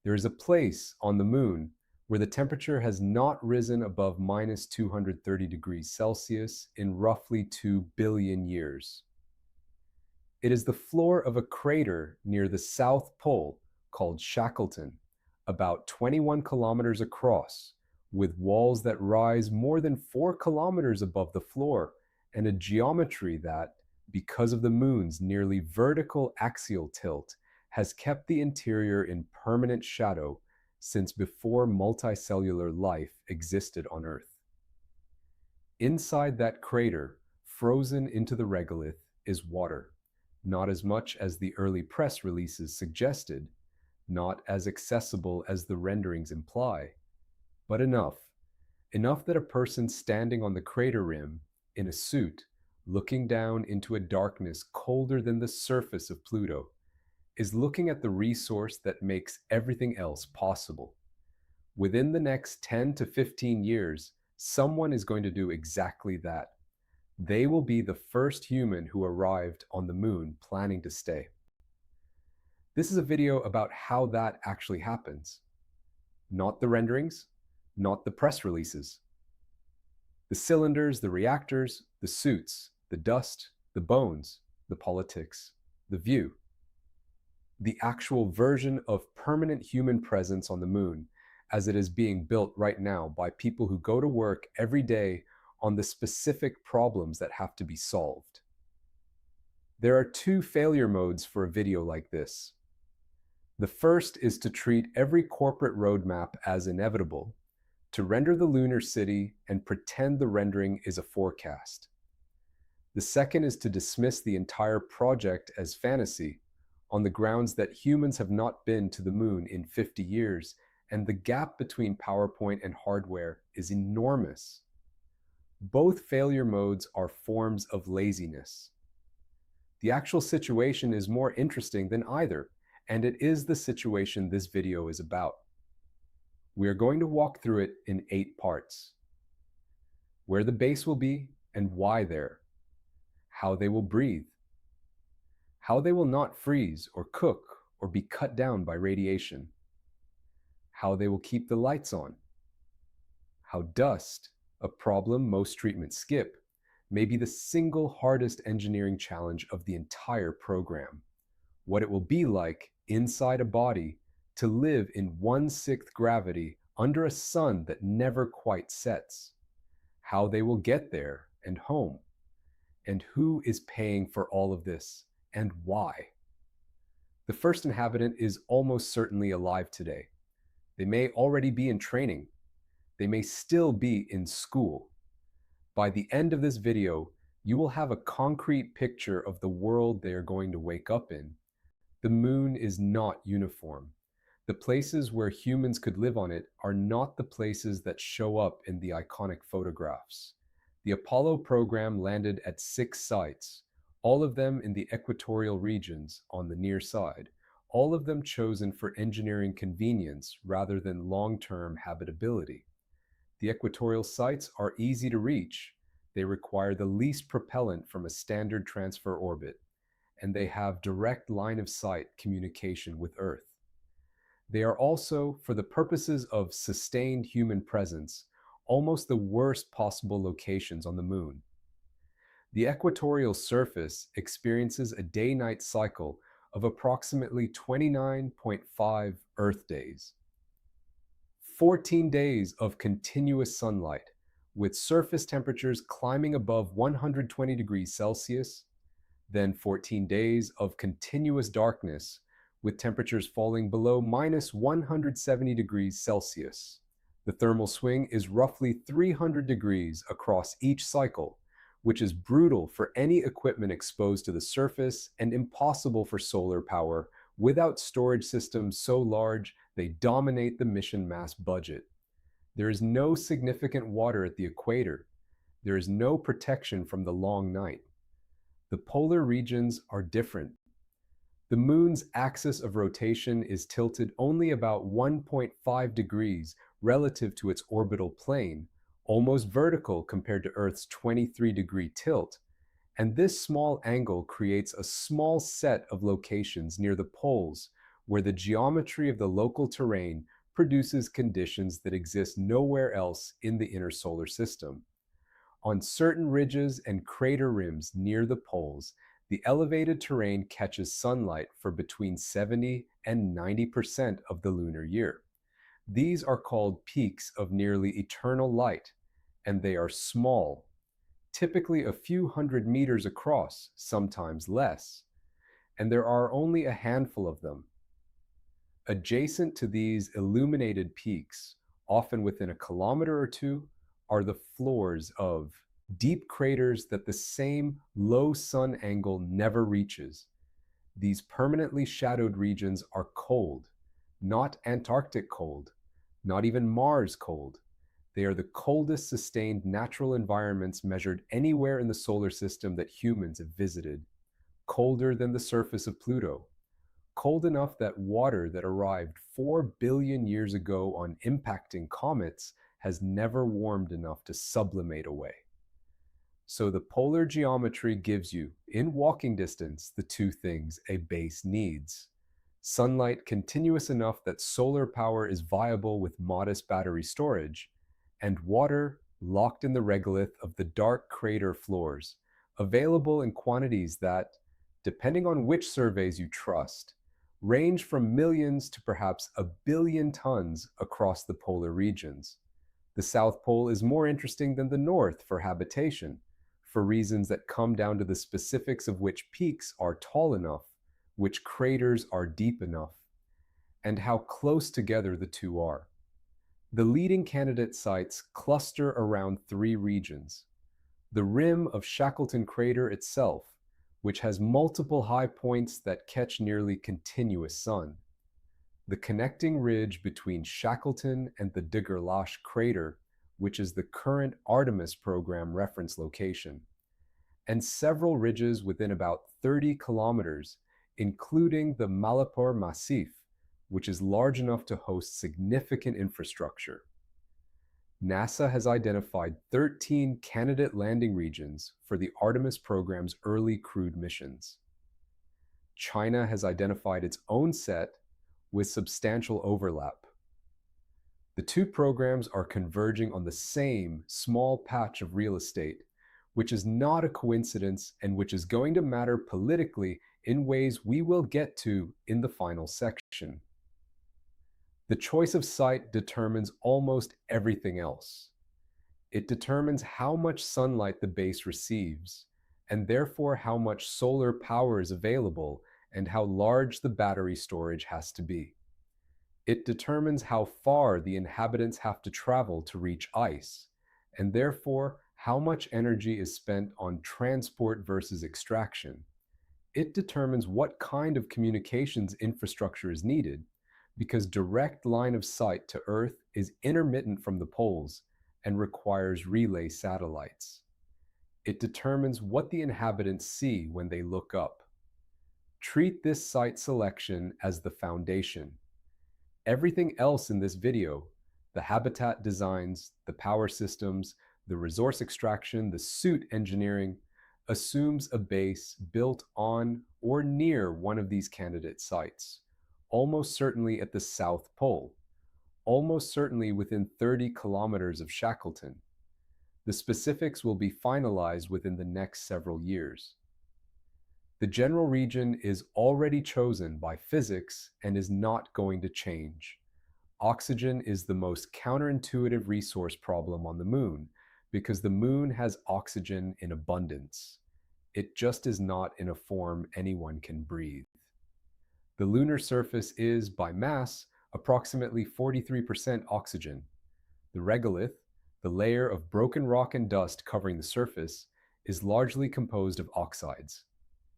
There is a place on the moon where the temperature has not risen above minus 230 degrees Celsius in roughly 2 billion years. It is the floor of a crater near the South Pole called Shackleton, about 21 kilometers across, with walls that rise more than 4 kilometers above the floor and a geometry that, because of the moon's nearly vertical axial tilt, has kept the interior in permanent shadow since before multicellular life existed on Earth. Inside that crater, frozen into the regolith, is water, not as much as the early press releases suggested, not as accessible as the renderings imply, but enough that a person standing on the crater rim, in a suit, looking down into a darkness colder than the surface of Pluto, is looking at the resource that makes everything else possible. Within the next 10 to 15 years, someone is going to do exactly that. They will be the first human who arrived on the moon planning to stay. This is a video about how that actually happens. Not the renderings, not the press releases. The cylinders, the reactors, the suits, the dust, the bones, the politics, the view. The actual version of permanent human presence on the moon as it is being built right now by people who go to work every day on the specific problems that have to be solved. There are two failure modes for a video like this. The first is to treat every corporate roadmap as inevitable, to render the lunar city and pretend the rendering is a forecast. The second is to dismiss the entire project as fantasy, on the grounds that humans have not been to the moon in 50 years, and the gap between PowerPoint and hardware is enormous. Both failure modes are forms of laziness. The actual situation is more interesting than either, and it is the situation this video is about. We are going to walk through it in 8 parts. Where the base will be and why there. How they will breathe. How they will not freeze or cook or be cut down by radiation. How they will keep the lights on. How dust, a problem most treatments skip, may be the single hardest engineering challenge of the entire program. What it will be like inside a body to live in 1/6 gravity under a sun that never quite sets. How they will get there and home. And who is paying for all of this and why? The first inhabitant is almost certainly alive today. They may already be in training. They may still be in school. By the end of this video, you will have a concrete picture of the world they are going to wake up in. The moon is not uniform. The places where humans could live on it are not the places that show up in the iconic photographs. The Apollo program landed at 6 sites, all of them in the equatorial regions on the near side, all of them chosen for engineering convenience rather than long-term habitability. The equatorial sites are easy to reach. They require the least propellant from a standard transfer orbit, and they have direct line-of-sight communication with Earth. They are also, for the purposes of sustained human presence, almost the worst possible locations on the moon. The equatorial surface experiences a day-night cycle of approximately 29.5 Earth days. 14 days of continuous sunlight, with surface temperatures climbing above 120 degrees Celsius, then 14 days of continuous darkness, with temperatures falling below minus 170 degrees Celsius. The thermal swing is roughly 300 degrees across each cycle, which is brutal for any equipment exposed to the surface and impossible for solar power without storage systems so large they dominate the mission mass budget. There is no significant water at the equator. There is no protection from the long night. The polar regions are different. The moon's axis of rotation is tilted only about 1.5 degrees relative to its orbital plane, almost vertical compared to Earth's 23-degree tilt, and this small angle creates a small set of locations near the poles where the geometry of the local terrain produces conditions that exist nowhere else in the inner solar system. On certain ridges and crater rims near the poles, the elevated terrain catches sunlight for between 70 and 90% of the lunar year. These are called peaks of nearly eternal light, and they are small, typically a few hundred meters across, sometimes less, and there are only a handful of them. Adjacent to these illuminated peaks, often within a kilometer or two, are the floors of deep craters that the same low sun angle never reaches. These permanently shadowed regions are cold, not Antarctic cold, not even Mars cold. They are the coldest sustained natural environments measured anywhere in the solar system that humans have visited, colder than the surface of Pluto, cold enough that water that arrived 4 billion years ago on impacting comets has never warmed enough to sublimate away. So the polar geometry gives you, in walking distance, the two things a base needs: sunlight continuous enough that solar power is viable with modest battery storage, and water locked in the regolith of the dark crater floors, available in quantities that, depending on which surveys you trust, range from millions to perhaps a billion tons across the polar regions. The South Pole is more interesting than the North for habitation, for reasons that come down to the specifics of which peaks are tall enough, which craters are deep enough, and how close together the two are. The leading candidate sites cluster around three regions: the rim of Shackleton crater itself, which has multiple high points that catch nearly continuous sun; the connecting ridge between Shackleton and the Digger-Lash crater, which is the current Artemis program reference location; and several ridges within about 30 kilometers, including the Malapur Massif, which is large enough to host significant infrastructure. NASA has identified 13 candidate landing regions for the Artemis program's early crewed missions. China has identified its own set with substantial overlap. The two programs are converging on the same small patch of real estate, which is not a coincidence and which is going to matter politically in ways we will get to in the final section. The choice of site determines almost everything else. It determines how much sunlight the base receives, and therefore how much solar power is available and how large the battery storage has to be. It determines how far the inhabitants have to travel to reach ice, and therefore how much energy is spent on transport versus extraction. It determines what kind of communications infrastructure is needed, because direct line of sight to Earth is intermittent from the poles and requires relay satellites. It determines what the inhabitants see when they look up. Treat this site selection as the foundation. Everything else in this video, the habitat designs, the power systems, the resource extraction, the suit engineering, assumes a base built on or near one of these candidate sites, almost certainly at the South Pole, almost certainly within 30 kilometers of Shackleton. The specifics will be finalized within the next several years. The general region is already chosen by physics and is not going to change. Oxygen is the most counterintuitive resource problem on the moon because the moon has oxygen in abundance. It just is not in a form anyone can breathe. The lunar surface is, by mass, approximately 43% oxygen. The regolith, the layer of broken rock and dust covering the surface, is largely composed of oxides: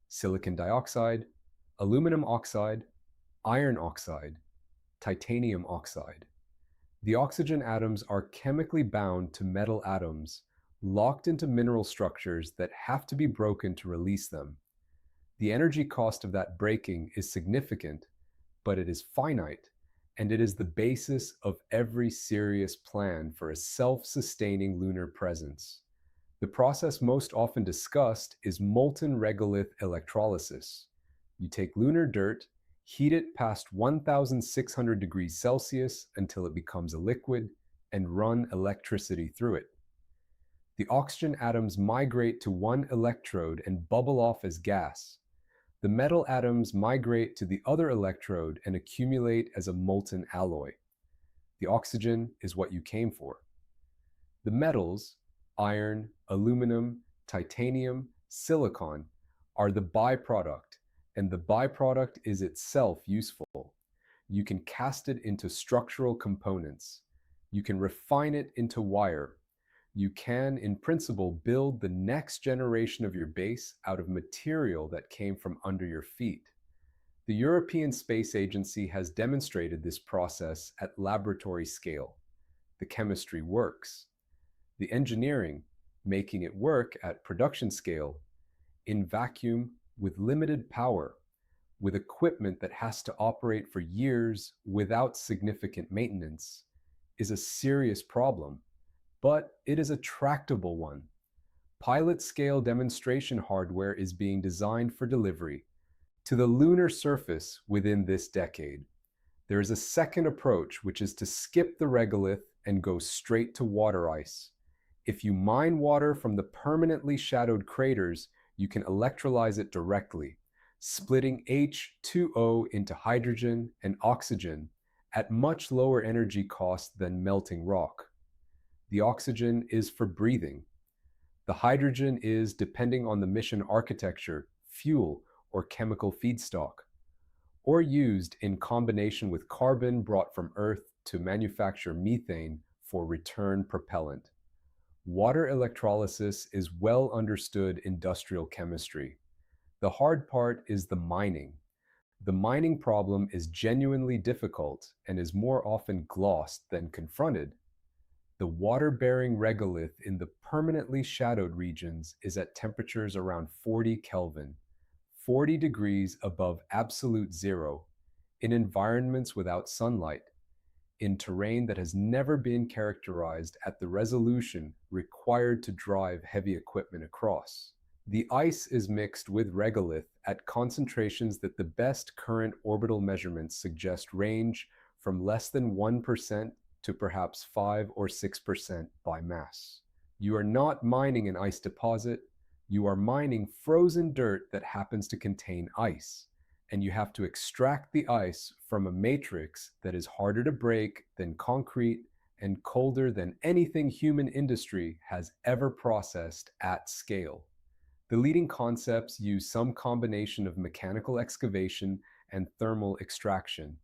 silicon dioxide, aluminum oxide, iron oxide, titanium oxide. The oxygen atoms are chemically bound to metal atoms, locked into mineral structures that have to be broken to release them. The energy cost of that breaking is significant, but it is finite, and it is the basis of every serious plan for a self-sustaining lunar presence. The process most often discussed is molten regolith electrolysis. You take lunar dirt, Heat it past 1,600 degrees Celsius until it becomes a liquid, and run electricity through it. The oxygen atoms migrate to one electrode and bubble off as gas. The metal atoms migrate to the other electrode and accumulate as a molten alloy. The oxygen is what you came for. The metals, iron, aluminum, titanium, silicon, are the byproduct, and the byproduct is itself useful. You can cast it into structural components. You can refine it into wire. You can, in principle, build the next generation of your base out of material that came from under your feet. The European Space Agency has demonstrated this process at laboratory scale. The chemistry works. The engineering, making it work at production scale, in vacuum, with limited power, with equipment that has to operate for years without significant maintenance, is a serious problem, but it is a tractable one. Pilot-scale demonstration hardware is being designed for delivery to the lunar surface within this decade. There is a second approach, which is to skip the regolith and go straight to water ice. If you mine water from the permanently shadowed craters, you can electrolyze it directly, splitting H2O into hydrogen and oxygen at much lower energy cost than melting rock. The oxygen is for breathing. The hydrogen is, depending on the mission architecture, fuel or chemical feedstock, or used in combination with carbon brought from Earth to manufacture methane for return propellant. Water electrolysis is well understood industrial chemistry. The hard part is the mining. The mining problem is genuinely difficult and is more often glossed than confronted. The water-bearing regolith in the permanently shadowed regions is at temperatures around 40 Kelvin, 40 degrees above absolute zero, in environments without sunlight, in terrain that has never been characterized at the resolution required to drive heavy equipment across. The ice is mixed with regolith at concentrations that the best current orbital measurements suggest range from less than 1% to perhaps 5 or 6% by mass. You are not mining an ice deposit, you are mining frozen dirt that happens to contain ice, and you have to extract the ice from a matrix that is harder to break than concrete and colder than anything human industry has ever processed at scale. The leading concepts use some combination of mechanical excavation and thermal extraction,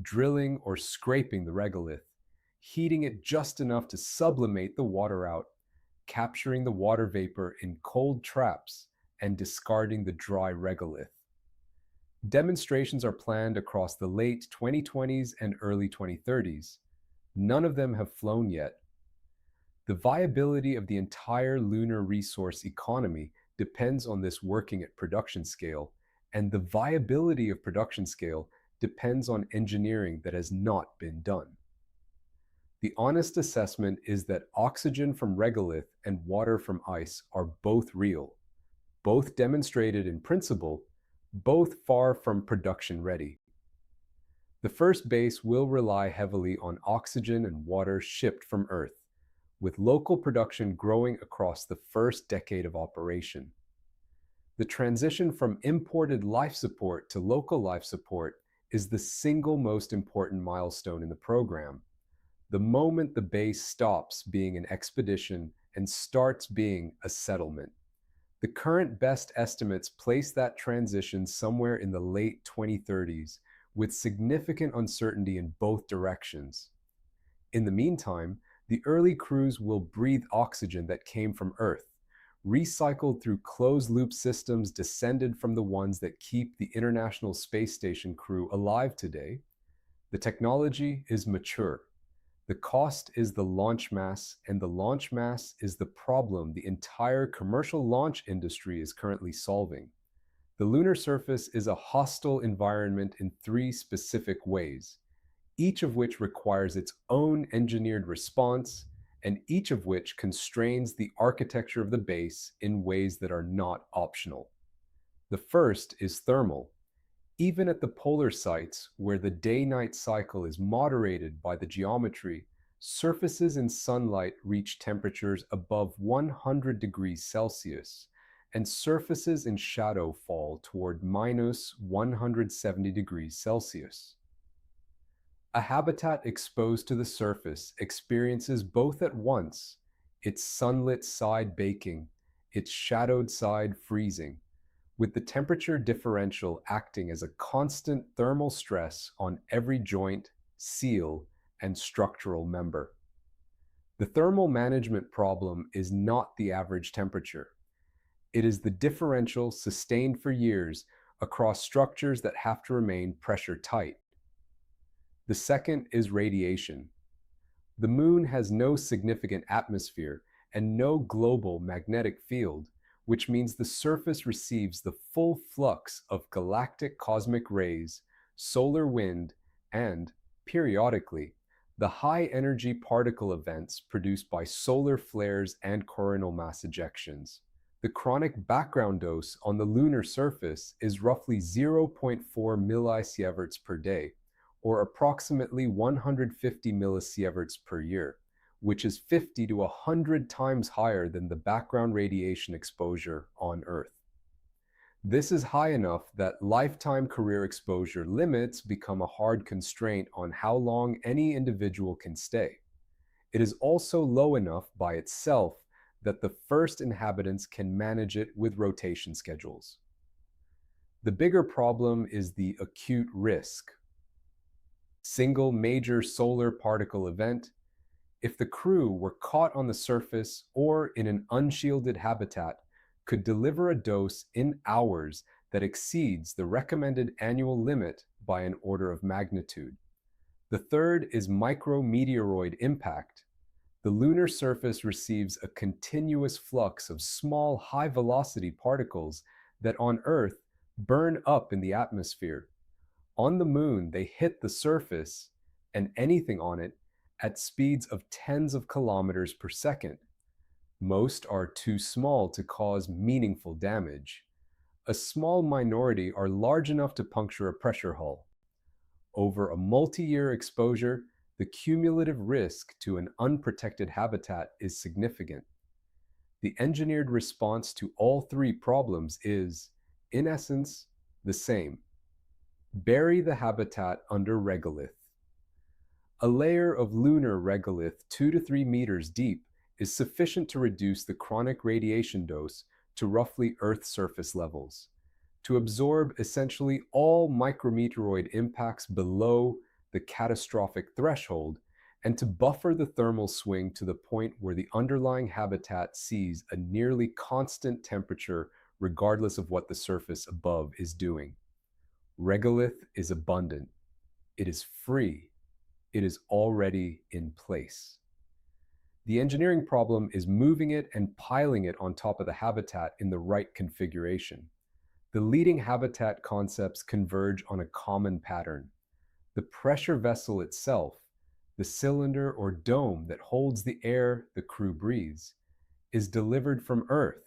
drilling or scraping the regolith, heating it just enough to sublimate the water out, capturing the water vapor in cold traps, and discarding the dry regolith. Demonstrations are planned across the late 2020s and early 2030s. None of them have flown yet. The viability of the entire lunar resource economy depends on this working at production scale, and the viability of production scale depends on engineering that has not been done. The honest assessment is that oxygen from regolith and water from ice are both real, both demonstrated in principle, both far from production ready. The first base will rely heavily on oxygen and water shipped from Earth, with local production growing across the first decade of operation. The transition from imported life support to local life support is the single most important milestone in the program. The moment the base stops being an expedition and starts being a settlement. The current best estimates place that transition somewhere in the late 2030s, with significant uncertainty in both directions. In the meantime, the early crews will breathe oxygen that came from Earth, recycled through closed-loop systems descended from the ones that keep the International Space Station crew alive today. The technology is mature. The cost is the launch mass, and the launch mass is the problem the entire commercial launch industry is currently solving. The lunar surface is a hostile environment in 3 specific ways, each of which requires its own engineered response, and each of which constrains the architecture of the base in ways that are not optional. The first is thermal. Even at the polar sites, where the day-night cycle is moderated by the geometry, surfaces in sunlight reach temperatures above 100 degrees Celsius, and surfaces in shadow fall toward minus 170 degrees Celsius. A habitat exposed to the surface experiences both at once its sunlit side baking, its shadowed side freezing, with the temperature differential acting as a constant thermal stress on every joint, seal, and structural member. The thermal management problem is not the average temperature. It is the differential sustained for years across structures that have to remain pressure tight. The second is radiation. The moon has no significant atmosphere and no global magnetic field, which means the surface receives the full flux of galactic cosmic rays, solar wind, and, periodically, the high-energy particle events produced by solar flares and coronal mass ejections. The chronic background dose on the lunar surface is roughly 0.4 millisieverts per day, or approximately 150 millisieverts per year, which is 50 to 100 times higher than the background radiation exposure on Earth. This is high enough that lifetime career exposure limits become a hard constraint on how long any individual can stay. It is also low enough by itself that the first inhabitants can manage it with rotation schedules. The bigger problem is the acute risk. Single major solar particle event. If the crew were caught on the surface or in an unshielded habitat, could deliver a dose in hours that exceeds the recommended annual limit by an order of magnitude. The third is micrometeoroid impact. The lunar surface receives a continuous flux of small, high-velocity particles that on Earth burn up in the atmosphere. On the moon, they hit the surface and anything on it at speeds of tens of kilometers per second. Most are too small to cause meaningful damage. A small minority are large enough to puncture a pressure hull. Over a multi-year exposure, the cumulative risk to an unprotected habitat is significant. The engineered response to all three problems is, in essence, the same. Bury the habitat under regolith. A layer of lunar regolith 2 to 3 meters deep is sufficient to reduce the chronic radiation dose to roughly Earth surface levels, to absorb essentially all micrometeoroid impacts below the catastrophic threshold, and to buffer the thermal swing to the point where the underlying habitat sees a nearly constant temperature regardless of what the surface above is doing. Regolith is abundant. It is free. It is already in place. The engineering problem is moving it and piling it on top of the habitat in the right configuration. The leading habitat concepts converge on a common pattern. The pressure vessel itself, the cylinder or dome that holds the air the crew breathes, is delivered from Earth,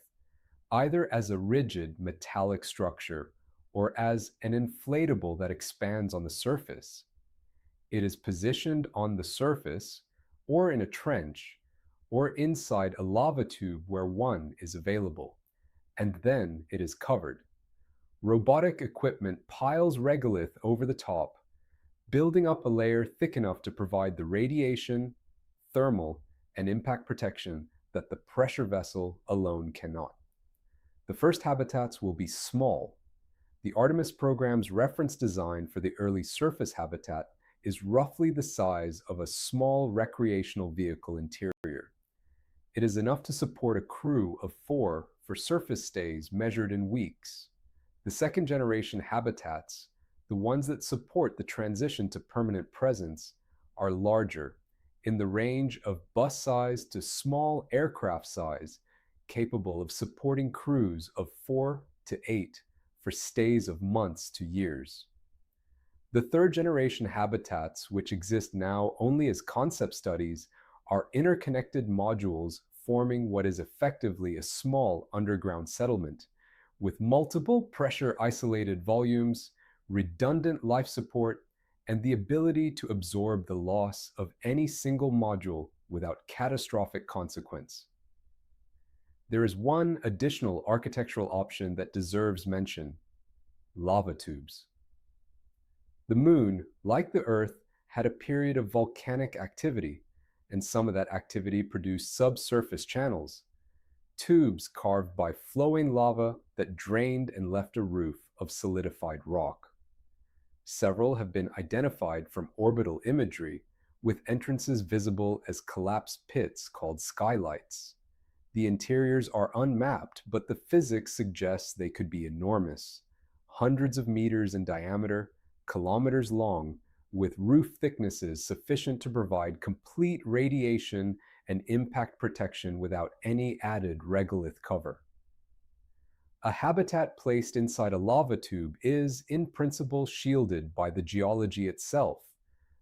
either as a rigid metallic structure or as an inflatable that expands on the surface. It is positioned on the surface, or in a trench, or inside a lava tube where one is available, and then it is covered. Robotic equipment piles regolith over the top, building up a layer thick enough to provide the radiation, thermal, and impact protection that the pressure vessel alone cannot. The first habitats will be small. The Artemis program's reference design for the early surface habitat is roughly the size of a small recreational vehicle interior. It is enough to support a crew of 4 for surface stays measured in weeks. The second generation habitats, the ones that support the transition to permanent presence, are larger, in the range of bus size to small aircraft size, capable of supporting crews of 4 to 8 for stays of months to years. The third generation habitats, which exist now only as concept studies, are interconnected modules forming what is effectively a small underground settlement, with multiple pressure-isolated volumes, redundant life support, and the ability to absorb the loss of any single module without catastrophic consequence. There is one additional architectural option that deserves mention: lava tubes. The Moon, like the Earth, had a period of volcanic activity, and some of that activity produced subsurface channels, tubes carved by flowing lava that drained and left a roof of solidified rock. Several have been identified from orbital imagery, with entrances visible as collapsed pits called skylights. The interiors are unmapped, but the physics suggests they could be enormous, hundreds of meters in diameter, kilometers long, with roof thicknesses sufficient to provide complete radiation and impact protection without any added regolith cover. A habitat placed inside a lava tube is, in principle, shielded by the geology itself.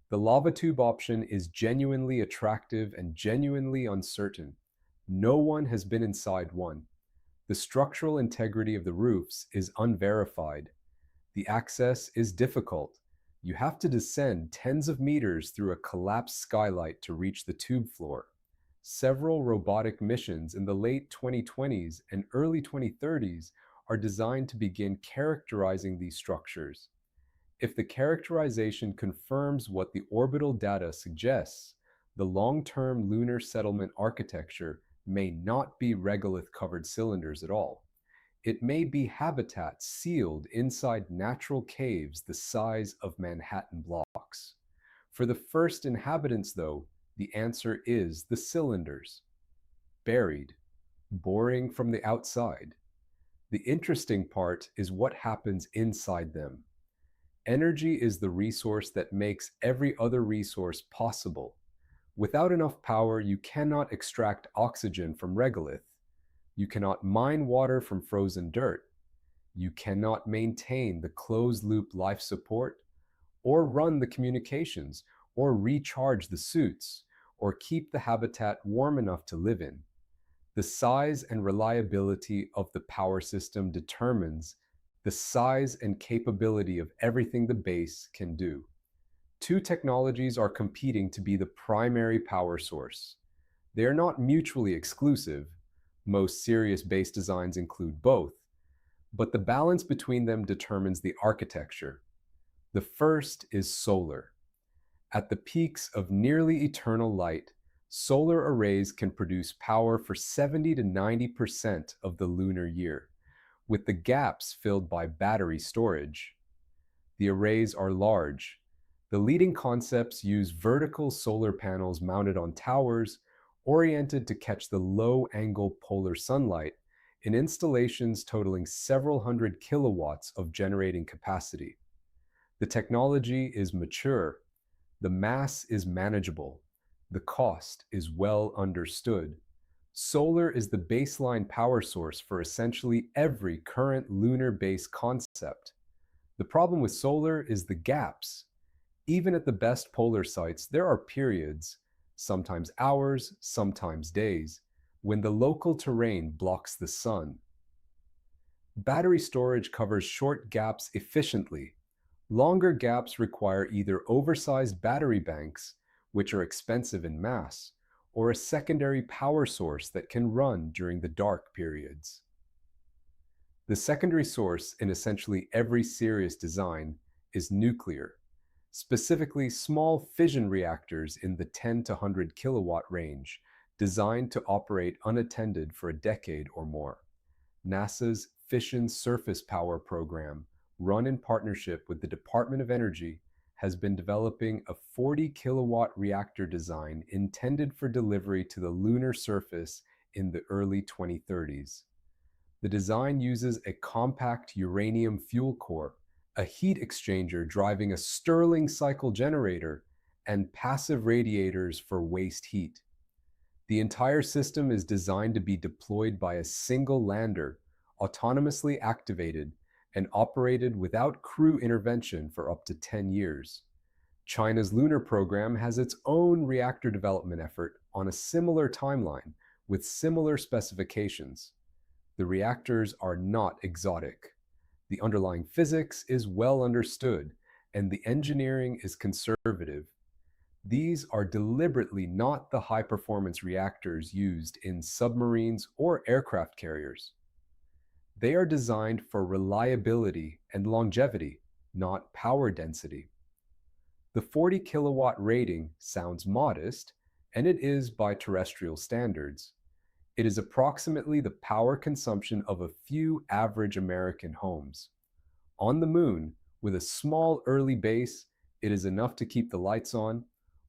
The lava tube option is genuinely attractive and genuinely uncertain. No one has been inside one. The structural integrity of the roofs is unverified. The access is difficult. You have to descend tens of meters through a collapsed skylight to reach the tube floor. Several robotic missions in the late 2020s and early 2030s are designed to begin characterizing these structures. If the characterization confirms what the orbital data suggests, the long-term lunar settlement architecture may not be regolith-covered cylinders at all. It may be habitat sealed inside natural caves the size of Manhattan blocks. For the first inhabitants, though, the answer is the cylinders. Buried, boring from the outside. The interesting part is what happens inside them. Energy is the resource that makes every other resource possible. Without enough power, you cannot extract oxygen from regolith. You cannot mine water from frozen dirt. You cannot maintain the closed-loop life support, or run the communications, or recharge the suits, or keep the habitat warm enough to live in. The size and reliability of the power system determines the size and capability of everything the base can do. Two technologies are competing to be the primary power source. They are not mutually exclusive. Most serious base designs include both, but the balance between them determines the architecture. The first is solar. At the peaks of nearly eternal light, solar arrays can produce power for 70 to 90% of the lunar year, with the gaps filled by battery storage. The arrays are large. The leading concepts use vertical solar panels mounted on towers, oriented to catch the low-angle polar sunlight, in installations totaling several hundred kilowatts of generating capacity. The technology is mature. The mass is manageable. The cost is well understood. Solar is the baseline power source for essentially every current lunar base concept. The problem with solar is the gaps. Even at the best polar sites, there are periods, sometimes hours, sometimes days, when the local terrain blocks the sun. Battery storage covers short gaps efficiently. Longer gaps require either oversized battery banks, which are expensive in mass, or a secondary power source that can run during the dark periods. The secondary source in essentially every serious design is nuclear, specifically small fission reactors in the 10 to 100 kilowatt range, designed to operate unattended for a decade or more. NASA's Fission Surface Power program, run in partnership with the Department of Energy, has been developing a 40 kilowatt reactor design intended for delivery to the lunar surface in the early 2030s. The design uses a compact uranium fuel core, a heat exchanger driving a Stirling cycle generator, and passive radiators for waste heat. The entire system is designed to be deployed by a single lander, autonomously activated, and operated without crew intervention for up to 10 years. China's lunar program has its own reactor development effort on a similar timeline with similar specifications. The reactors are not exotic. The underlying physics is well understood, and the engineering is conservative. These are deliberately not the high performance reactors used in submarines or aircraft carriers. They are designed for reliability and longevity, not power density. The 40 kilowatt rating sounds modest, and it is by terrestrial standards. It is approximately the power consumption of a few average American homes. On the moon, with a small early base, it is enough to keep the lights on,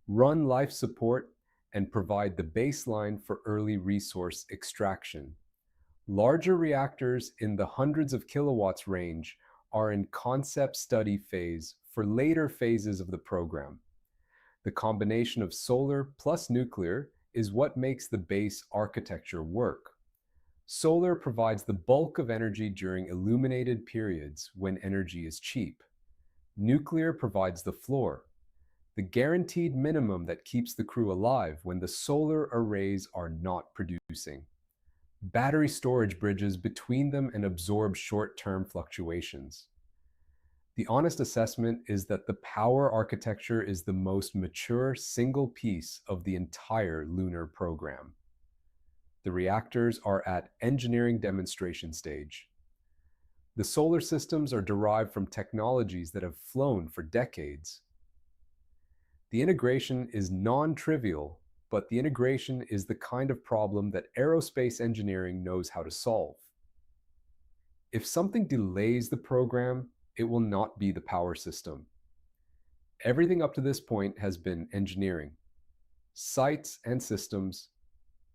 run life support, and provide the baseline for early resource extraction. Larger reactors in the hundreds of kilowatts range are in concept study phase for later phases of the program. The combination of solar plus nuclear is what makes the base architecture work. Solar provides the bulk of energy during illuminated periods when energy is cheap. Nuclear provides the floor, the guaranteed minimum that keeps the crew alive when the solar arrays are not producing. Battery storage bridges between them and absorb short-term fluctuations. The honest assessment is that the power architecture is the most mature single piece of the entire lunar program. The reactors are at engineering demonstration stage. The solar systems are derived from technologies that have flown for decades. The integration is non-trivial, but the integration is the kind of problem that aerospace engineering knows how to solve. If something delays the program, it will not be the power system. Everything up to this point has been engineering. Sites and systems,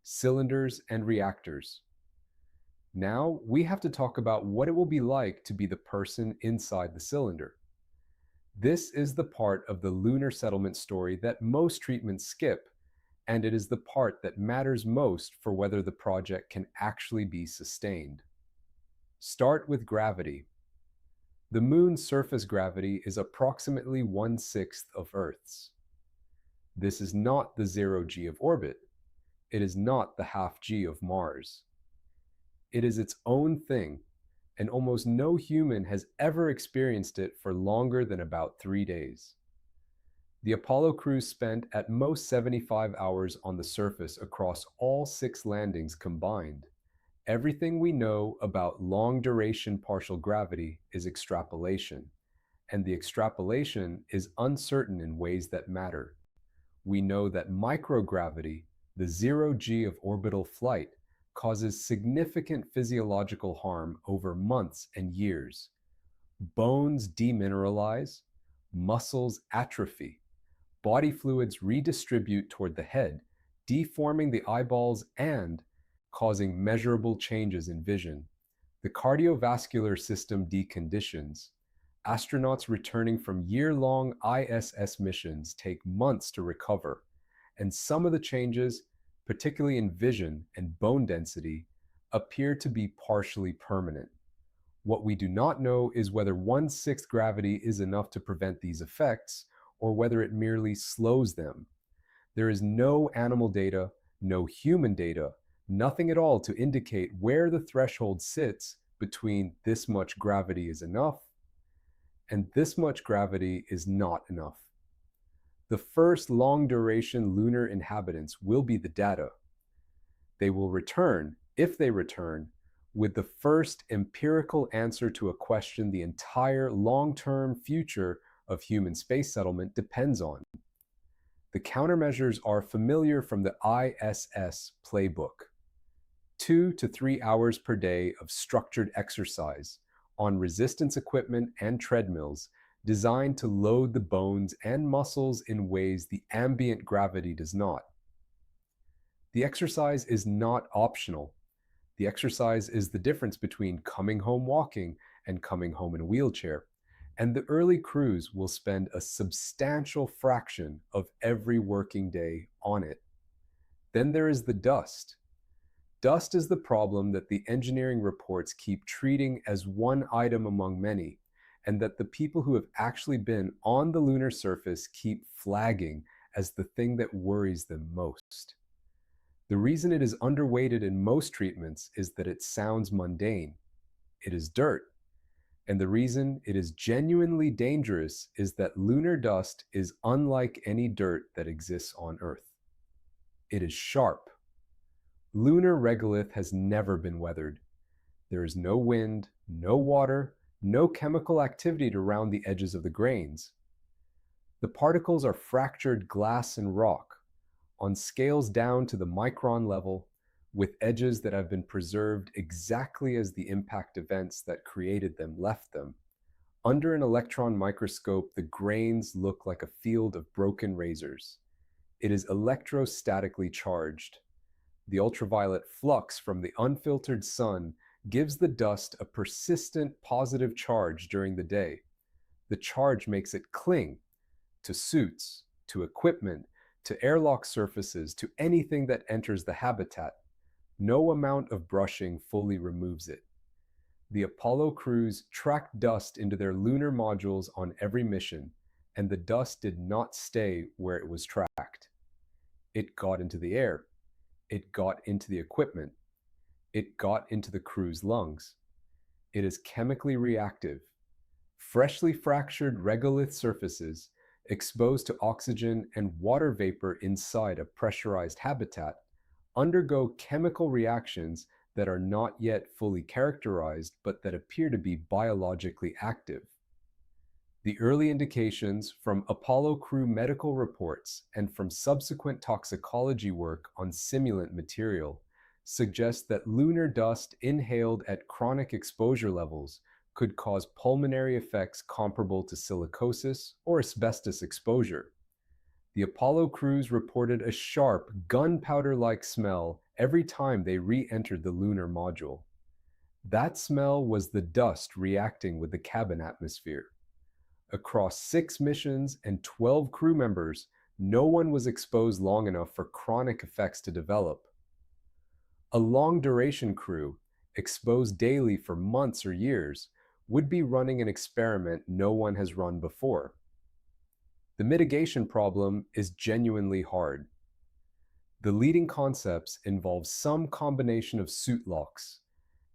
cylinders and reactors. Now we have to talk about what it will be like to be the person inside the cylinder. This is the part of the lunar settlement story that most treatments skip, and it is the part that matters most for whether the project can actually be sustained. Start with gravity. The moon's surface gravity is approximately 1/6 of Earth's. This is not the 0 g of orbit. It is not the ½ g of Mars. It is its own thing, and almost no human has ever experienced it for longer than about 3 days. The Apollo crews spent at most 75 hours on the surface across all 6 landings combined. Everything we know about long-duration partial gravity is extrapolation, and the extrapolation is uncertain in ways that matter. We know that microgravity, the 0 g of orbital flight, causes significant physiological harm over months and years. Bones demineralize, muscles atrophy, body fluids redistribute toward the head, deforming the eyeballs and causing measurable changes in vision. The cardiovascular system deconditions. Astronauts returning from year-long ISS missions take months to recover, and some of the changes, particularly in vision and bone density, appear to be partially permanent. What we do not know is whether 1/6 gravity is enough to prevent these effects, or whether it merely slows them. There is no animal data, no human data, nothing at all to indicate where the threshold sits between this much gravity is enough and this much gravity is not enough. The first long-duration lunar inhabitants will be the data. They will return, if they return, with the first empirical answer to a question the entire long-term future of human space settlement depends on. The countermeasures are familiar from the ISS playbook. 2 to 3 hours per day of structured exercise on resistance equipment and treadmills designed to load the bones and muscles in ways the ambient gravity does not. The exercise is not optional. The exercise is the difference between coming home walking and coming home in a wheelchair, and the early crews will spend a substantial fraction of every working day on it. Then there is the dust. Dust is the problem that the engineering reports keep treating as one item among many, and that the people who have actually been on the lunar surface keep flagging as the thing that worries them most. The reason it is underweighted in most treatments is that it sounds mundane. It is dirt. And the reason it is genuinely dangerous is that lunar dust is unlike any dirt that exists on Earth. It is sharp. Lunar regolith has never been weathered. There is no wind, no water, no chemical activity to round the edges of the grains. The particles are fractured glass and rock, on scales down to the micron level, with edges that have been preserved exactly as the impact events that created them left them. Under an electron microscope, the grains look like a field of broken razors. It is electrostatically charged. The ultraviolet flux from the unfiltered sun gives the dust a persistent positive charge during the day. The charge makes it cling to suits, to equipment, to airlock surfaces, to anything that enters the habitat. No amount of brushing fully removes it. The Apollo crews tracked dust into their lunar modules on every mission, and the dust did not stay where it was tracked. It got into the air. It got into the equipment. It got into the crew's lungs. It is chemically reactive. Freshly fractured regolith surfaces exposed to oxygen and water vapor inside a pressurized habitat undergo chemical reactions that are not yet fully characterized but that appear to be biologically active. The early indications from Apollo crew medical reports and from subsequent toxicology work on simulant material suggest that lunar dust inhaled at chronic exposure levels could cause pulmonary effects comparable to silicosis or asbestos exposure. The Apollo crews reported a sharp, gunpowder-like smell every time they re-entered the lunar module. That smell was the dust reacting with the cabin atmosphere. Across 6 missions and 12 crew members, no one was exposed long enough for chronic effects to develop. A long-duration crew, exposed daily for months or years, would be running an experiment no one has run before. The mitigation problem is genuinely hard. The leading concepts involve some combination of suit locks,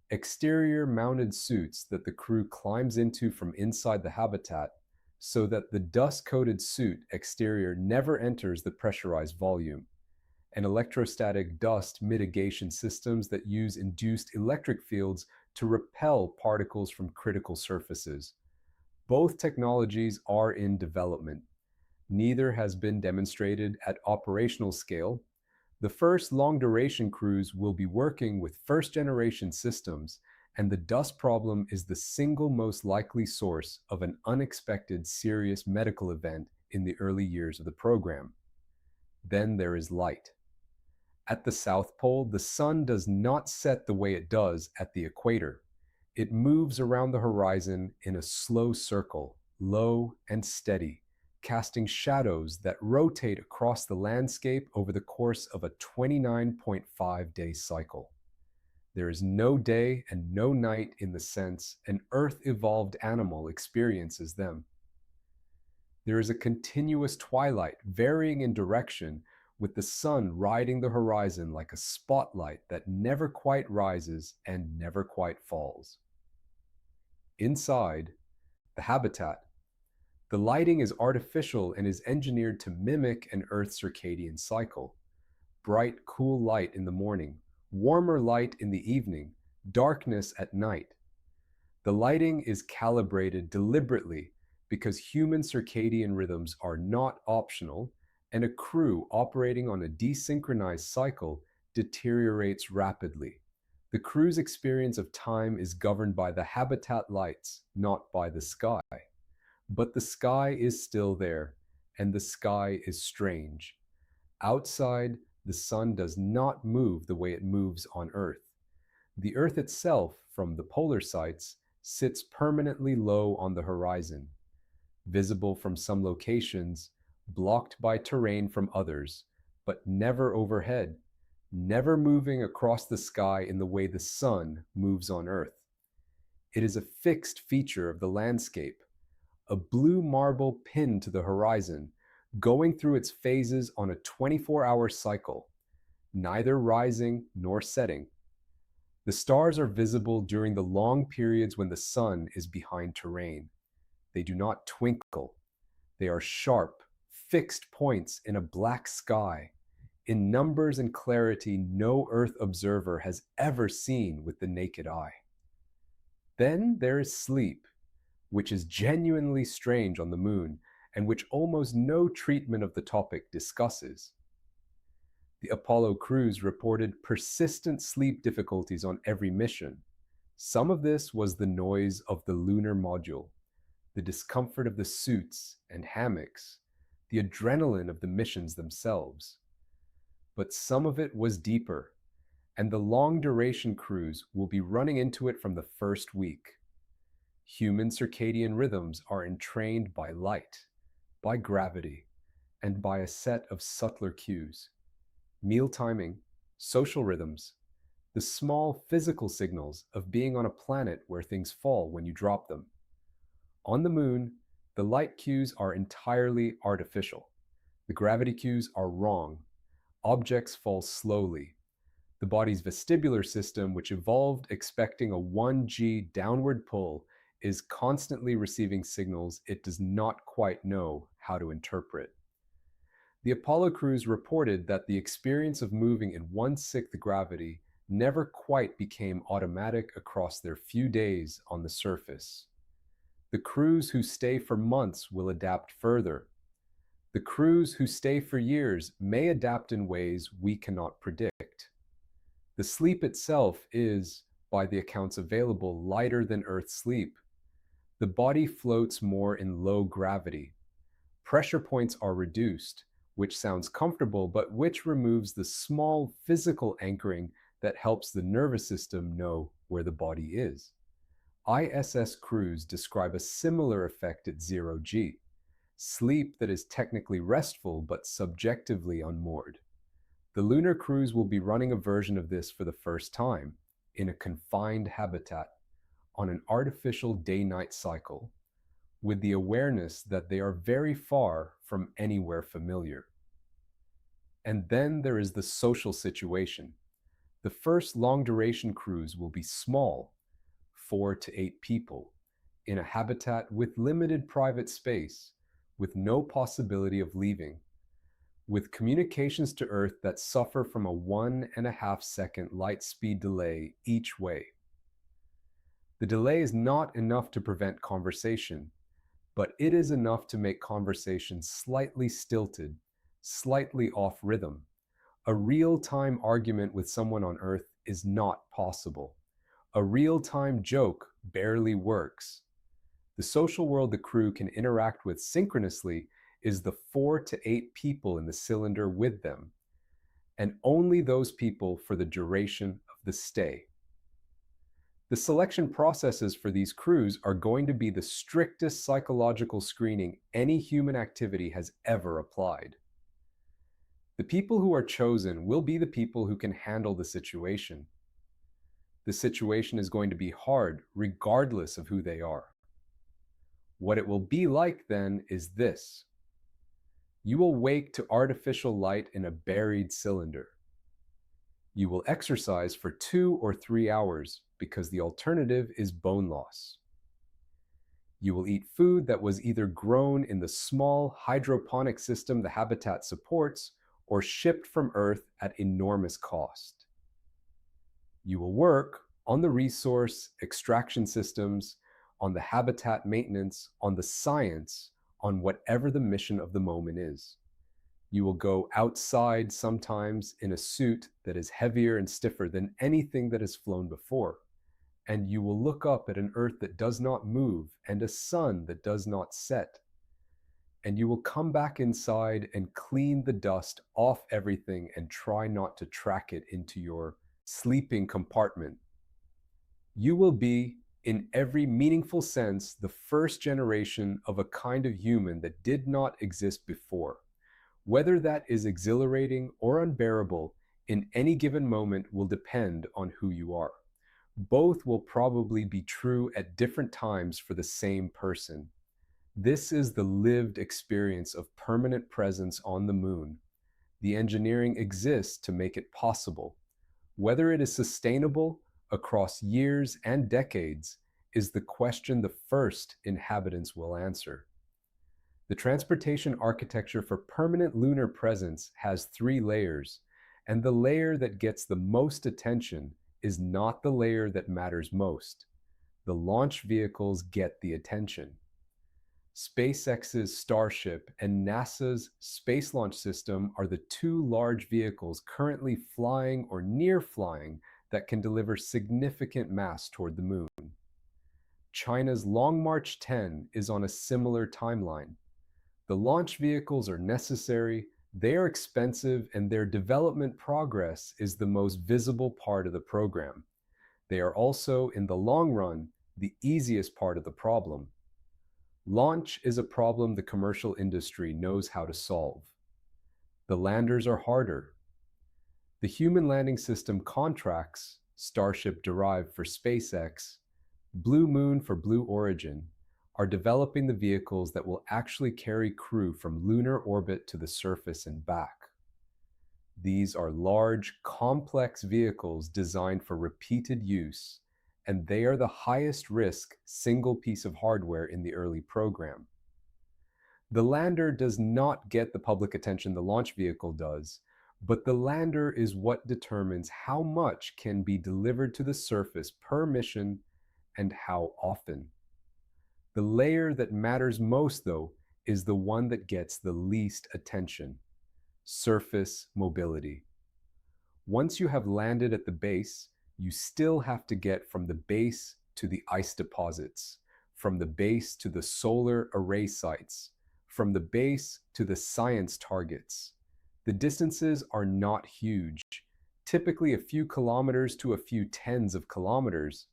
exterior mounted suits that the crew climbs into from inside the habitat so that the dust-coated suit exterior never enters the pressurized volume, and electrostatic dust mitigation systems that use induced electric fields to repel particles from critical surfaces. Both technologies are in development. Neither has been demonstrated at operational scale. The first long-duration crews will be working with first-generation systems, and the dust problem is the single most likely source of an unexpected serious medical event in the early years of the program. Then there is light. At the South Pole, the sun does not set the way it does at the equator. It moves around the horizon in a slow circle, low and steady, casting shadows that rotate across the landscape over the course of a 29.5-day cycle. There is no day and no night in the sense an Earth-evolved animal experiences them. There is a continuous twilight varying in direction, with the sun riding the horizon like a spotlight that never quite rises and never quite falls. Inside the habitat, the lighting is artificial and is engineered to mimic an Earth circadian cycle. Bright, cool light in the morning, warmer light in the evening, darkness at night. The lighting is calibrated deliberately because human circadian rhythms are not optional, and a crew operating on a desynchronized cycle deteriorates rapidly. The crew's experience of time is governed by the habitat lights, not by the sky. But the sky is still there, and the sky is strange. Outside, the sun does not move the way it moves on Earth. The Earth itself, from the polar sites, sits permanently low on the horizon, visible from some locations, blocked by terrain from others, but never overhead, never moving across the sky in the way the sun moves on Earth. It is a fixed feature of the landscape, a blue marble pinned to the horizon, going through its phases on a 24-hour cycle, neither rising nor setting. The stars are visible during the long periods when the sun is behind terrain. They do not twinkle. They are sharp, fixed points in a black sky, in numbers and clarity no Earth observer has ever seen with the naked eye. Then there is sleep, which is genuinely strange on the moon and which almost no treatment of the topic discusses. The Apollo crews reported persistent sleep difficulties on every mission. Some of this was the noise of the lunar module, the discomfort of the suits and hammocks, the adrenaline of the missions themselves. But some of it was deeper, and the long-duration crews will be running into it from the first week. Human circadian rhythms are entrained by light, by gravity, and by a set of subtler cues. Meal timing, social rhythms, the small physical signals of being on a planet where things fall when you drop them. On the moon, the light cues are entirely artificial. The gravity cues are wrong. Objects fall slowly. The body's vestibular system, which evolved expecting a 1G downward pull, is constantly receiving signals it does not quite know how to interpret. The Apollo crews reported that the experience of moving in 1/6 gravity never quite became automatic across their few days on the surface. The crews who stay for months will adapt further. The crews who stay for years may adapt in ways we cannot predict. The sleep itself is, by the accounts available, lighter than Earth's sleep. The body floats more in low gravity. Pressure points are reduced, which sounds comfortable, but which removes the small physical anchoring that helps the nervous system know where the body is. ISS crews describe a similar effect at 0G, sleep that is technically restful but subjectively unmoored. The lunar crews will be running a version of this for the first time, in a confined habitat, on an artificial day-night cycle, with the awareness that they are very far from anywhere familiar. And then there is the social situation. The first long-duration cruise will be small, 4 to 8 people, in a habitat with limited private space, with no possibility of leaving, with communications to Earth that suffer from a 1.5-second light speed delay each way. The delay is not enough to prevent conversation, but it is enough to make conversation slightly stilted, slightly off rhythm. A real-time argument with someone on Earth is not possible. A real-time joke barely works. The social world the crew can interact with synchronously is the 4 to 8 people in the cylinder with them, and only those people for the duration of the stay. The selection processes for these crews are going to be the strictest psychological screening any human activity has ever applied. The people who are chosen will be the people who can handle the situation. The situation is going to be hard regardless of who they are. What it will be like then is this. You will wake to artificial light in a buried cylinder. You will exercise for 2 or 3 hours because the alternative is bone loss. You will eat food that was either grown in the small hydroponic system the habitat supports or shipped from Earth at enormous cost. You will work on the resource extraction systems, on the habitat maintenance, on the science, on whatever the mission of the moment is. You will go outside sometimes in a suit that is heavier and stiffer than anything that has flown before. And you will look up at an Earth that does not move and a sun that does not set. And you will come back inside and clean the dust off everything and try not to track it into your sleeping compartment. You will be, in every meaningful sense, the first generation of a kind of human that did not exist before. Whether that is exhilarating or unbearable in any given moment will depend on who you are. Both will probably be true at different times for the same person. This is the lived experience of permanent presence on the moon. The engineering exists to make it possible. Whether it is sustainable across years and decades is the question the first inhabitants will answer. The transportation architecture for permanent lunar presence has three layers, and the layer that gets the most attention is not the layer that matters most. The launch vehicles get the attention. SpaceX's Starship and NASA's Space Launch System are the two large vehicles currently flying or near flying that can deliver significant mass toward the moon. China's Long March 10 is on a similar timeline. The launch vehicles are necessary, they are expensive, and their development progress is the most visible part of the program. They are also, in the long run, the easiest part of the problem. Launch is a problem the commercial industry knows how to solve. The landers are harder. The Human Landing System contracts, Starship derived for SpaceX, Blue Moon for Blue Origin, are developing the vehicles that will actually carry crew from lunar orbit to the surface and back. These are large, complex vehicles designed for repeated use, and they are the highest risk single piece of hardware in the early program. The lander does not get the public attention the launch vehicle does, but the lander is what determines how much can be delivered to the surface per mission and how often. The layer that matters most, though, is the one that gets the least attention: surface mobility. Once you have landed at the base, you still have to get from the base to the ice deposits, from the base to the solar array sites, from the base to the science targets. The distances are not huge, typically a few kilometers to a few tens of kilometers,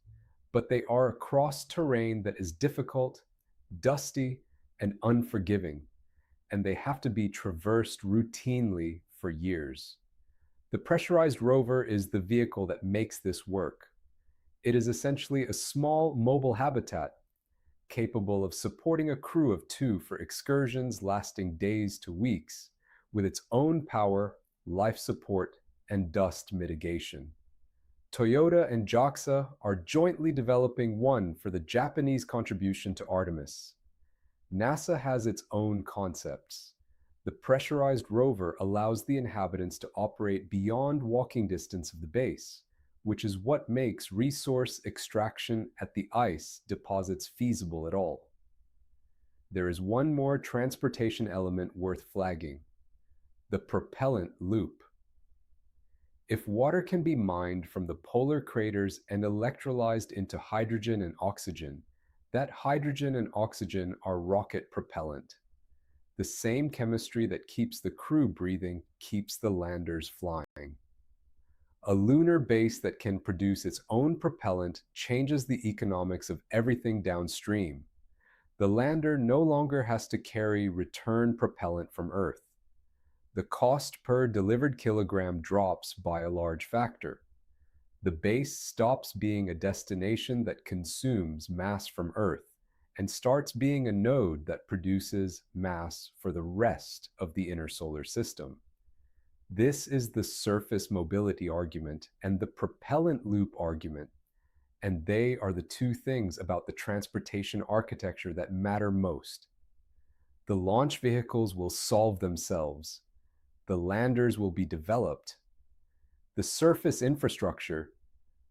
but they are across terrain that is difficult, dusty, and unforgiving, and they have to be traversed routinely for years. The pressurized rover is the vehicle that makes this work. It is essentially a small mobile habitat capable of supporting a crew of 2 for excursions lasting days to weeks, with its own power, life support, and dust mitigation. Toyota and JAXA are jointly developing one for the Japanese contribution to Artemis. NASA has its own concepts. The pressurized rover allows the inhabitants to operate beyond walking distance of the base, which is what makes resource extraction at the ice deposits feasible at all. There is one more transportation element worth flagging: the propellant loop. If water can be mined from the polar craters and electrolyzed into hydrogen and oxygen, that hydrogen and oxygen are rocket propellant. The same chemistry that keeps the crew breathing keeps the landers flying. A lunar base that can produce its own propellant changes the economics of everything downstream. The lander no longer has to carry return propellant from Earth. The cost per delivered kilogram drops by a large factor. The base stops being a destination that consumes mass from Earth and starts being a node that produces mass for the rest of the inner solar system. This is the surface mobility argument and the propellant loop argument, and they are the two things about the transportation architecture that matter most. The launch vehicles will solve themselves. The landers will be developed. The surface infrastructure,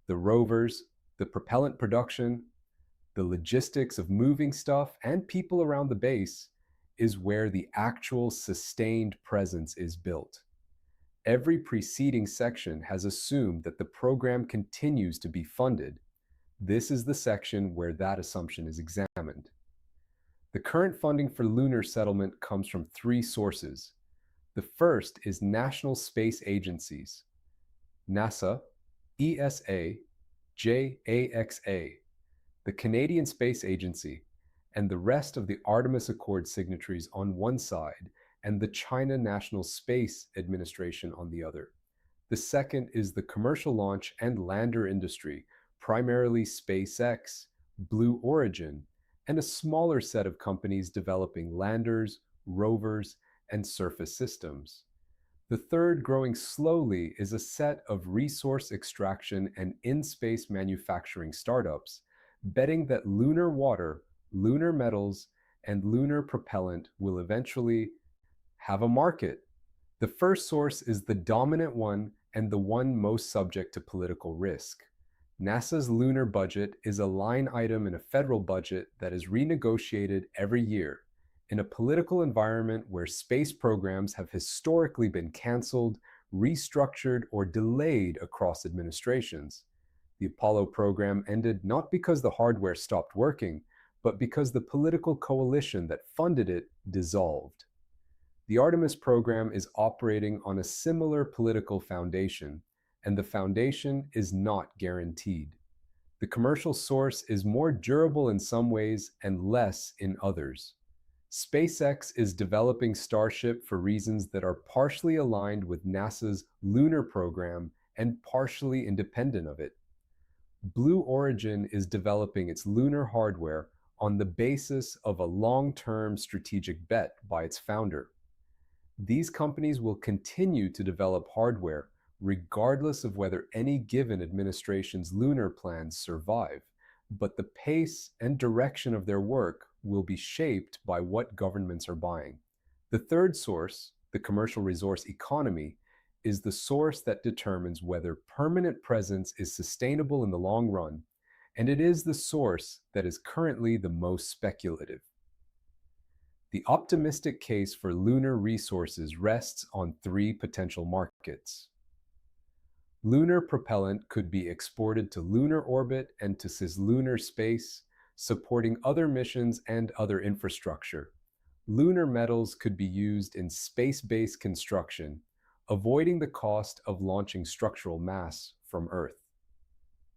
the rovers, the propellant production, the logistics of moving stuff and people around the base, is where the actual sustained presence is built. Every preceding section has assumed that the program continues to be funded. This is the section where that assumption is examined. The current funding for lunar settlement comes from 3 sources. The first is national space agencies: NASA, ESA, JAXA, the Canadian Space Agency, and the rest of the Artemis Accord signatories on one side, and the China National Space Administration on the other. The second is the commercial launch and lander industry, primarily SpaceX, Blue Origin, and a smaller set of companies developing landers, rovers, and surface systems. The third, growing slowly, is a set of resource extraction and in-space manufacturing startups, betting that lunar water, lunar metals, and lunar propellant will eventually have a market. The first source is the dominant one and the one most subject to political risk. NASA's lunar budget is a line item in a federal budget that is renegotiated every year. In a political environment where space programs have historically been canceled, restructured, or delayed across administrations, the Apollo program ended not because the hardware stopped working, but because the political coalition that funded it dissolved. The Artemis program is operating on a similar political foundation, and the foundation is not guaranteed. The commercial source is more durable in some ways and less in others. SpaceX is developing Starship for reasons that are partially aligned with NASA's lunar program and partially independent of it. Blue Origin is developing its lunar hardware on the basis of a long-term strategic bet by its founder. These companies will continue to develop hardware regardless of whether any given administration's lunar plans survive, but the pace and direction of their work will be shaped by what governments are buying. The third source, the commercial resource economy, is the source that determines whether permanent presence is sustainable in the long run, and it is the source that is currently the most speculative. The optimistic case for lunar resources rests on three potential markets. Lunar propellant could be exported to lunar orbit and to cislunar space, supporting other missions and other infrastructure. Lunar metals could be used in space-based construction, avoiding the cost of launching structural mass from Earth.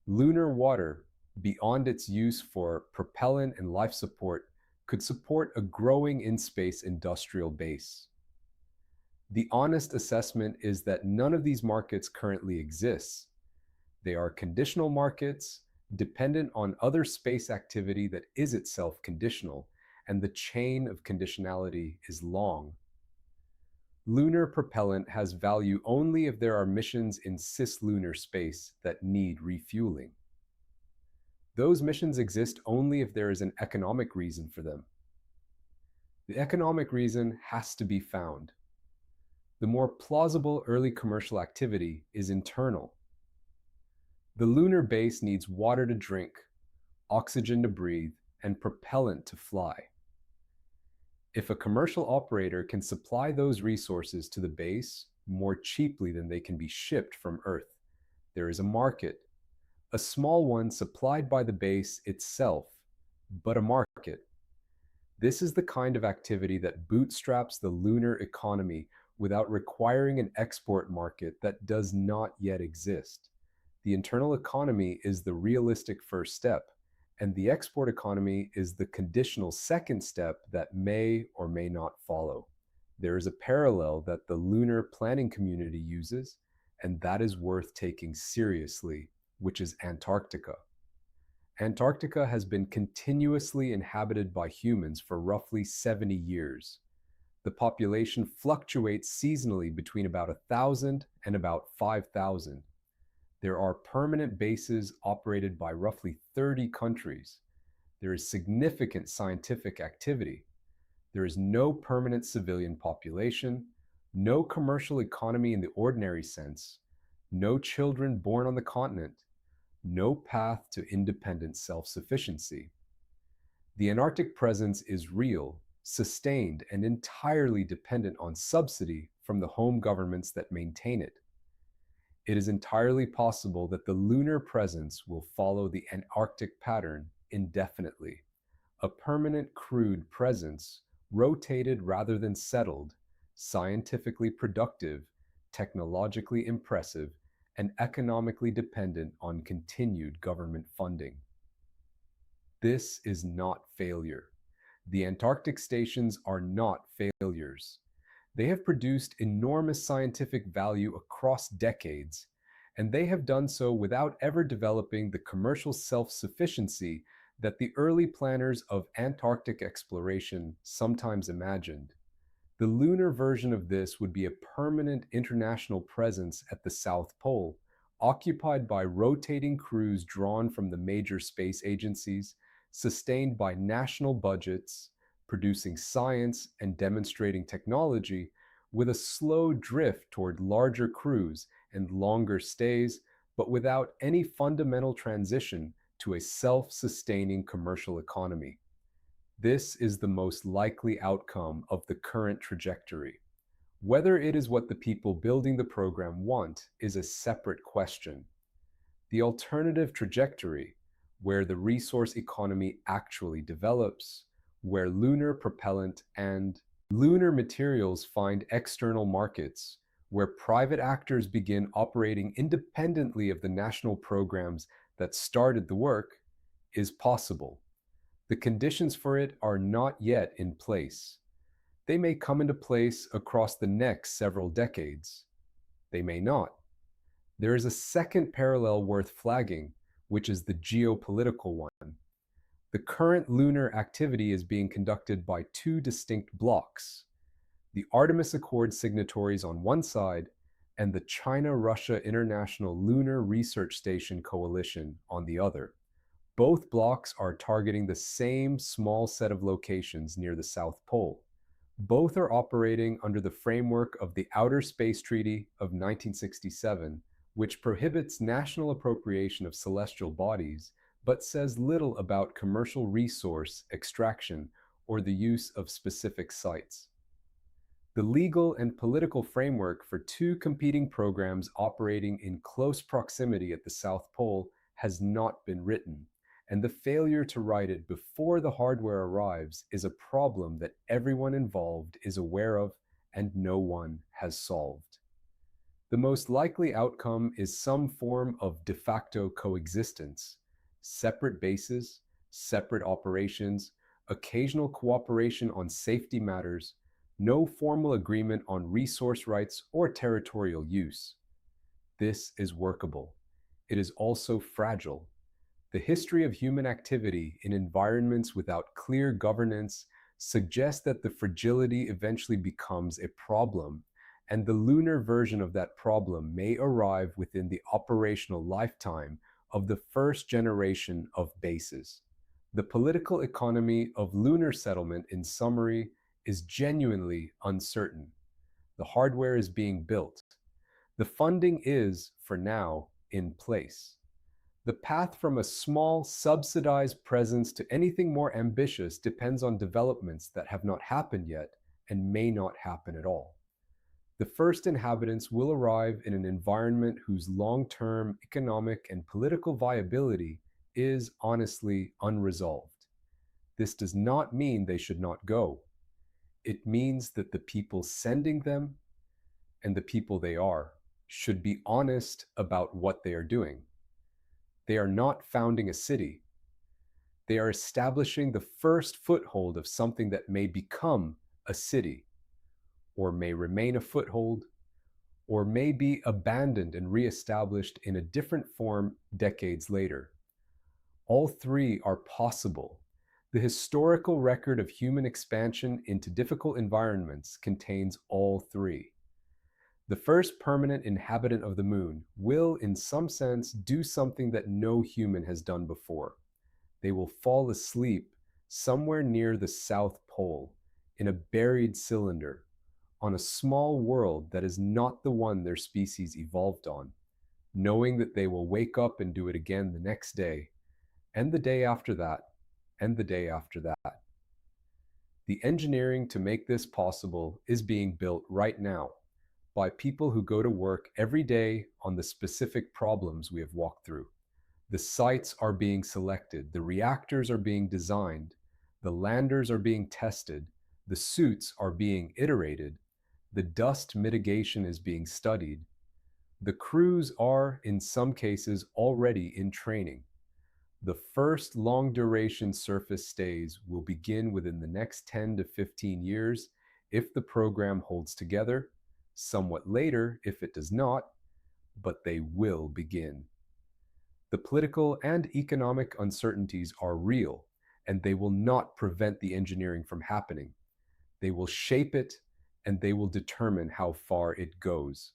Lunar water, beyond its use for propellant and life support, could support a growing in-space industrial base. The honest assessment is that none of these markets currently exists. They are conditional markets, dependent on other space activity that is itself conditional, and the chain of conditionality is long. Lunar propellant has value only if there are missions in cislunar space that need refueling. Those missions exist only if there is an economic reason for them. The economic reason has to be found. The more plausible early commercial activity is internal. The lunar base needs water to drink, oxygen to breathe, and propellant to fly. If a commercial operator can supply those resources to the base more cheaply than they can be shipped from Earth, there is a market. A small one supplied by the base itself, but a market. This is the kind of activity that bootstraps the lunar economy without requiring an export market that does not yet exist. The internal economy is the realistic first step, and the export economy is the conditional second step that may or may not follow. There is a parallel that the lunar planning community uses, and that is worth taking seriously, which is Antarctica. Antarctica has been continuously inhabited by humans for roughly 70 years. The population fluctuates seasonally between about 1,000 and about 5,000. There are permanent bases operated by roughly 30 countries. There is significant scientific activity. There is no permanent civilian population, no commercial economy in the ordinary sense, no children born on the continent, no path to independent self-sufficiency. The Antarctic presence is real, sustained, and entirely dependent on subsidy from the home governments that maintain it. It is entirely possible that the lunar presence will follow the Antarctic pattern indefinitely, a permanent crewed presence, rotated rather than settled, scientifically productive, technologically impressive, and economically dependent on continued government funding. This is not failure. The Antarctic stations are not failures. They have produced enormous scientific value across decades, and they have done so without ever developing the commercial self-sufficiency that the early planners of Antarctic exploration sometimes imagined. The lunar version of this would be a permanent international presence at the South Pole, occupied by rotating crews drawn from the major space agencies, sustained by national budgets, producing science and demonstrating technology, with a slow drift toward larger crews and longer stays, but without any fundamental transition to a self-sustaining commercial economy. This is the most likely outcome of the current trajectory. Whether it is what the people building the program want is a separate question. The alternative trajectory, where the resource economy actually develops, where lunar propellant and lunar materials find external markets, where private actors begin operating independently of the national programs that started the work, is possible. The conditions for it are not yet in place. They may come into place across the next several decades. They may not. There is a second parallel worth flagging, which is the geopolitical one. The current lunar activity is being conducted by two distinct blocs: the Artemis Accord signatories on one side and the China-Russia International Lunar Research Station Coalition on the other. Both blocs are targeting the same small set of locations near the South Pole. Both are operating under the framework of the Outer Space Treaty of 1967, which prohibits national appropriation of celestial bodies, but says little about commercial resource extraction or the use of specific sites. The legal and political framework for two competing programs operating in close proximity at the South Pole has not been written, and the failure to write it before the hardware arrives is a problem that everyone involved is aware of and no one has solved. The most likely outcome is some form of de facto coexistence: separate bases, separate operations, occasional cooperation on safety matters, no formal agreement on resource rights or territorial use. This is workable. It is also fragile. The history of human activity in environments without clear governance suggests that the fragility eventually becomes a problem, and the lunar version of that problem may arrive within the operational lifetime of the first generation of bases. The political economy of lunar settlement, in summary, is genuinely uncertain. The hardware is being built. The funding is, for now, in place. The path from a small, subsidized presence to anything more ambitious depends on developments that have not happened yet and may not happen at all. The first inhabitants will arrive in an environment whose long-term economic and political viability is honestly unresolved. This does not mean they should not go. It means that the people sending them and the people they are should be honest about what they are doing. They are not founding a city. They are establishing the first foothold of something that may become a city, or may remain a foothold, or may be abandoned and reestablished in a different form decades later. All three are possible. The historical record of human expansion into difficult environments contains all three. The first permanent inhabitant of the moon will, in some sense, do something that no human has done before. They will fall asleep somewhere near the South Pole, in a buried cylinder, on a small world that is not the one their species evolved on, knowing that they will wake up and do it again the next day, and the day after that, and the day after that. The engineering to make this possible is being built right now by people who go to work every day on the specific problems we have walked through. The sites are being selected, the reactors are being designed, the landers are being tested, the suits are being iterated, the dust mitigation is being studied. The crews are, in some cases, already in training. The first long-duration surface stays will begin within the next 10 to 15 years if the program holds together, somewhat later if it does not, but they will begin. The political and economic uncertainties are real, and they will not prevent the engineering from happening. They will shape it, and they will determine how far it goes.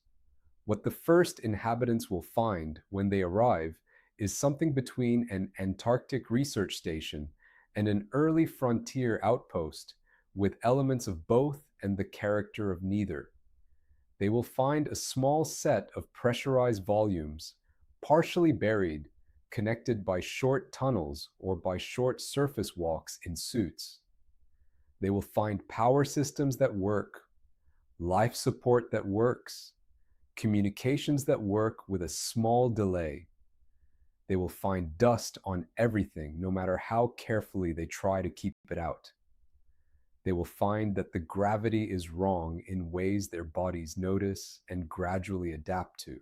What the first inhabitants will find when they arrive is something between an Antarctic research station and an early frontier outpost, with elements of both and the character of neither. They will find a small set of pressurized volumes, partially buried, connected by short tunnels or by short surface walks in suits. They will find power systems that work, life support that works, communications that work with a small delay. They will find dust on everything, no matter how carefully they try to keep it out. They will find that the gravity is wrong in ways their bodies notice and gradually adapt to.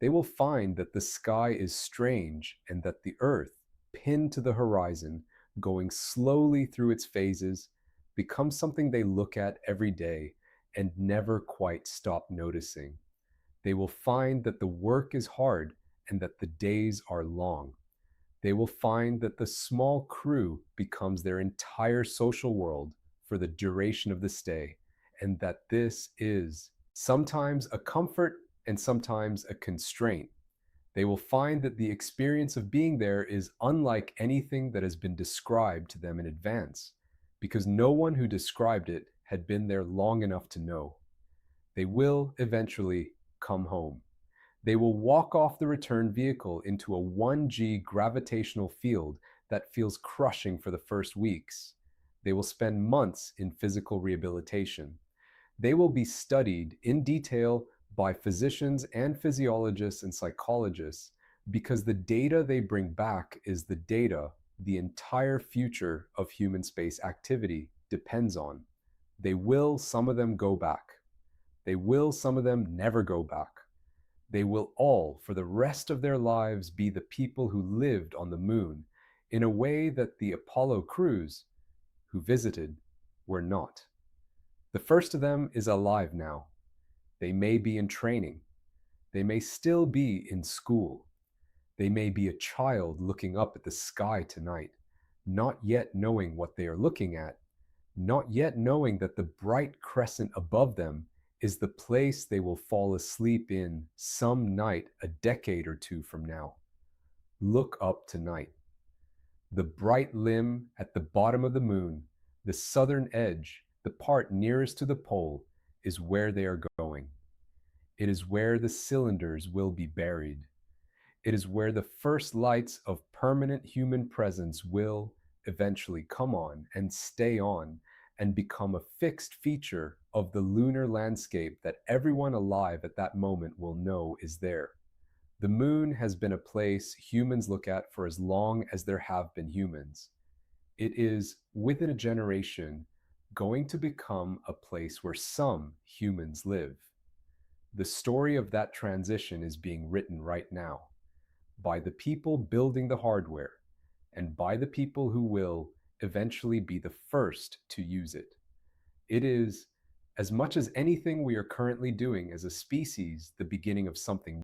They will find that the sky is strange and that the earth, pinned to the horizon, going slowly through its phases, becomes something they look at every day and never quite stop noticing. They will find that the work is hard and that the days are long. They will find that the small crew becomes their entire social world for the duration of the stay, and that this is sometimes a comfort and sometimes a constraint. They will find that the experience of being there is unlike anything that has been described to them in advance, because no one who described it had been there long enough to know. They will eventually come home. They will walk off the return vehicle into a 1G gravitational field that feels crushing for the first weeks. They will spend months in physical rehabilitation. They will be studied in detail by physicians and physiologists and psychologists because the data they bring back is the data the entire future of human space activity depends on. They will, some of them, go back. They will, some of them, never go back. They will all, for the rest of their lives, be the people who lived on the moon in a way that the Apollo crews who visited were not. The first of them is alive now. They may be in training. They may still be in school. They may be a child looking up at the sky tonight, not yet knowing what they are looking at, not yet knowing that the bright crescent above them is the place they will fall asleep in some night a decade or two from now. Look up tonight. The bright limb at the bottom of the moon, the southern edge, the part nearest to the pole, is where they are going. It is where the cylinders will be buried. It is where the first lights of permanent human presence will eventually come on and stay on and become a fixed feature of the lunar landscape that everyone alive at that moment will know is there. The moon has been a place humans look at for as long as there have been humans. It is, within a generation, going to become a place where some humans live. The story of that transition is being written right now, by the people building the hardware, and by the people who will eventually be the first to use it. It is, as much as anything we are currently doing as a species, the beginning of something